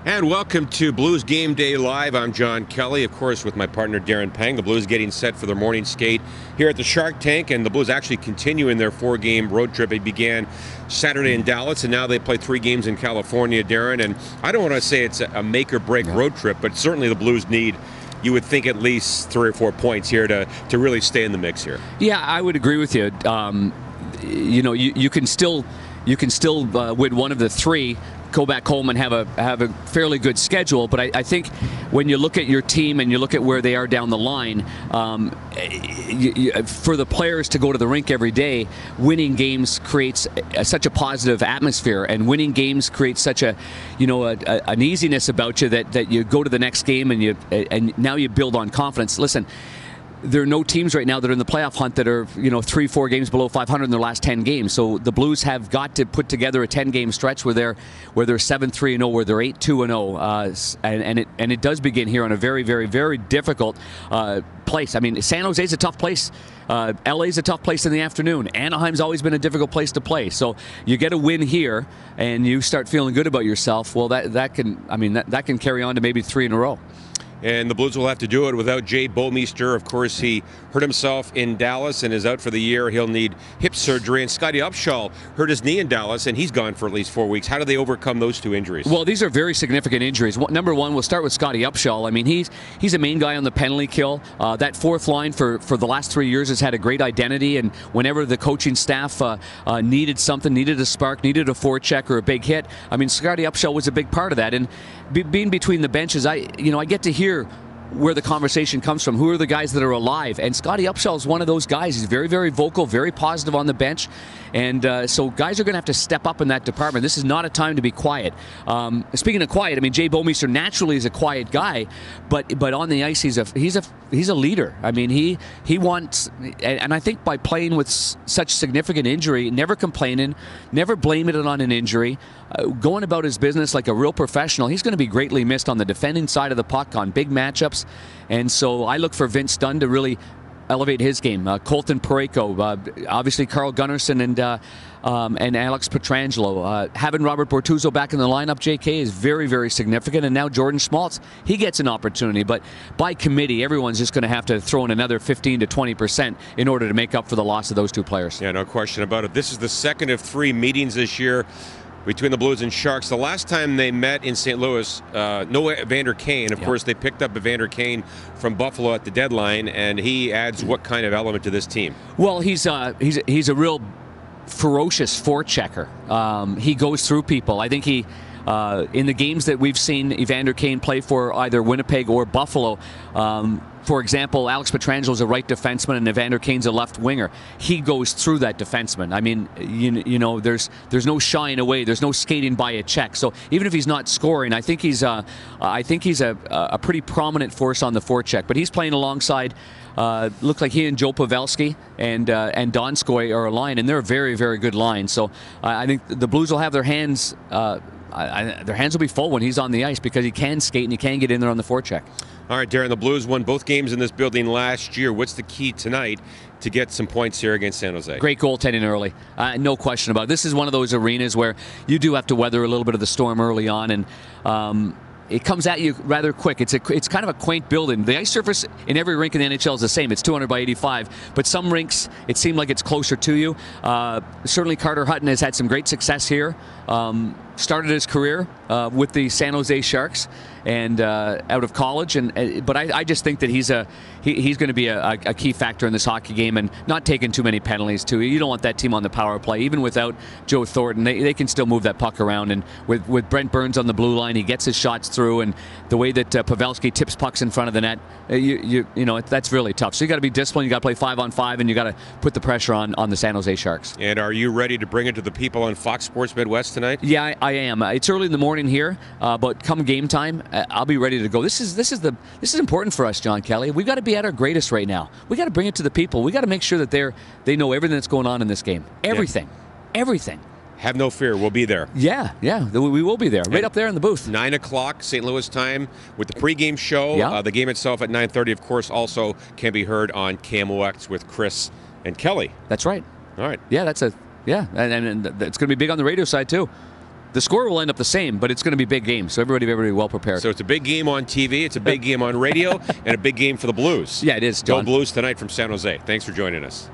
And welcome to Blues Game Day Live. I'm John Kelly, of course, with my partner Darren Pang. The Blues getting set for their morning skate here at the Shark Tank, and the Blues actually continuing their 4-game road trip. It began Saturday in Dallas, and now they play 3 games in California, Darren. And I don't want to say it's a make-or-break road trip, but certainly the Blues need, you would think, at least 3 or 4 points here to really stay in the mix here. Yeah, I would agree with you. You can still win one of the 3, go back home and have a fairly good schedule. But I think when you look at your team and you look at where they are down the line, for the players to go to the rink every day, winning games creates such a positive atmosphere, and winning games creates such an easiness about you that you go to the next game and now you build on confidence. Listen, there are no teams right now that are in the playoff hunt that are 3-4 games below 500 in their last 10 games. So the Blues have got to put together a 10-game stretch where they're 7-3-0, where they're 8-2-0, and it does begin here on a very, very, very difficult place. I mean, San Jose's a tough place. LA's a tough place in the afternoon. Anaheim's always been a difficult place to play. So you get a win here and you start feeling good about yourself. Well, that can carry on to maybe 3 in a row. And the Blues will have to do it without Jay Bouwmeester. Of course, he hurt himself in Dallas and is out for the year. He'll need hip surgery. And Scotty Upshall hurt his knee in Dallas, and he's gone for at least 4 weeks. How do they overcome those 2 injuries? Well, these are very significant injuries. Number one, we'll start with Scotty Upshall. I mean, he's a main guy on the penalty kill. That fourth line for the last 3 years has had a great identity, and whenever the coaching staff needed something, needed a spark, needed a forecheck or a big hit, I mean, Scotty Upshall was a big part of that. And being between the benches, I get to hear where the conversation comes from. Who are the guys that are alive? And Scotty Upshall is one of those guys. He's very, very vocal, very positive on the bench. And so guys are going to have to step up in that department. This is not a time to be quiet. Speaking of quiet, I mean, Jay Bouwmeester naturally is a quiet guy, but on the ice he's a leader. I mean, he wants, and I think by playing with such significant injury, never complaining, never blaming it on an injury, going about his business like a real professional, he's going to be greatly missed on the defending side of the puck on big matchups. And so I look for Vince Dunn to really elevate his game. Colton Parayko, obviously Carl Gunnarsson and Alex Pietrangelo. Having Robert Bortuzzo back in the lineup, JK, is very, very significant. And now Jordan Schmaltz, he gets an opportunity. But by committee, everyone's just going to have to throw in another 15 to 20% in order to make up for the loss of those 2 players. Yeah, no question about it. This is the second of 3 meetings this year between the Blues and Sharks. The last time they met in St. Louis, no Evander Kane. Of course, they picked up Evander Kane from Buffalo at the deadline, and he adds what kind of element to this team? Well, he's a real ferocious forechecker. He goes through people. I think he, in the games that we've seen Evander Kane play for either Winnipeg or Buffalo, for example, Alex Pietrangelo is a right defenseman and Evander Kane's a left winger. He goes through that defenseman. I mean, there's no shying away. There's no skating by a check. So even if he's not scoring, I think he's a pretty prominent force on the forecheck. But he's playing alongside. Looks like he and Joe Pavelski and Donskoy are a line, and they're a very, very good line. So I think the Blues will have their hands. Their hands will be full when he's on the ice because he can skate and he can get in there on the forecheck. All right, Darren, the Blues won both games in this building last year. What's the key tonight to get some points here against San Jose? Great goaltending early. No question about it. This is one of those arenas where you do have to weather a little bit of the storm early on, and it comes at you rather quick. It's kind of a quaint building. The ice surface in every rink in the NHL is the same. It's 200 by 85. But some rinks, it seemed like it's closer to you. Certainly Carter Hutton has had some great success here. Started his career with the San Jose Sharks and out of college. But I just think that he's going to be a key factor in this hockey game and not taking too many penalties too. You don't want that team on the power play. Even without Joe Thornton, they can still move that puck around. And with Brent Burns on the blue line, he gets his shots through. And the way that Pavelski tips pucks in front of the net, that's really tough. So you got to be disciplined. You got to play 5-on-5, and you got to put the pressure on the San Jose Sharks. And are you ready to bring it to the people on Fox Sports Midwest tonight? Yeah, I am. It's early in the morning here, but come game time, I'll be ready to go. This is important for us, John Kelly. We've got to be at our greatest right now. We got to bring it to the people. We got to make sure that they know everything that's going on in this game. Everything. Have no fear. We'll be there. Yeah, we will be there. Right up there in the booth. 9 o'clock St. Louis time with the pregame show. Yeah. The game itself at 9:30, of course, also can be heard on KMOX with Chris and Kelly. That's right. All right. Yeah, and it's going to be big on the radio side too. The score will end up the same, but it's going to be a big game, so everybody well prepared. So it's a big game on TV, it's a big game on radio, and a big game for the Blues. Yeah, it is, John. Go Blues tonight from San Jose. Thanks for joining us.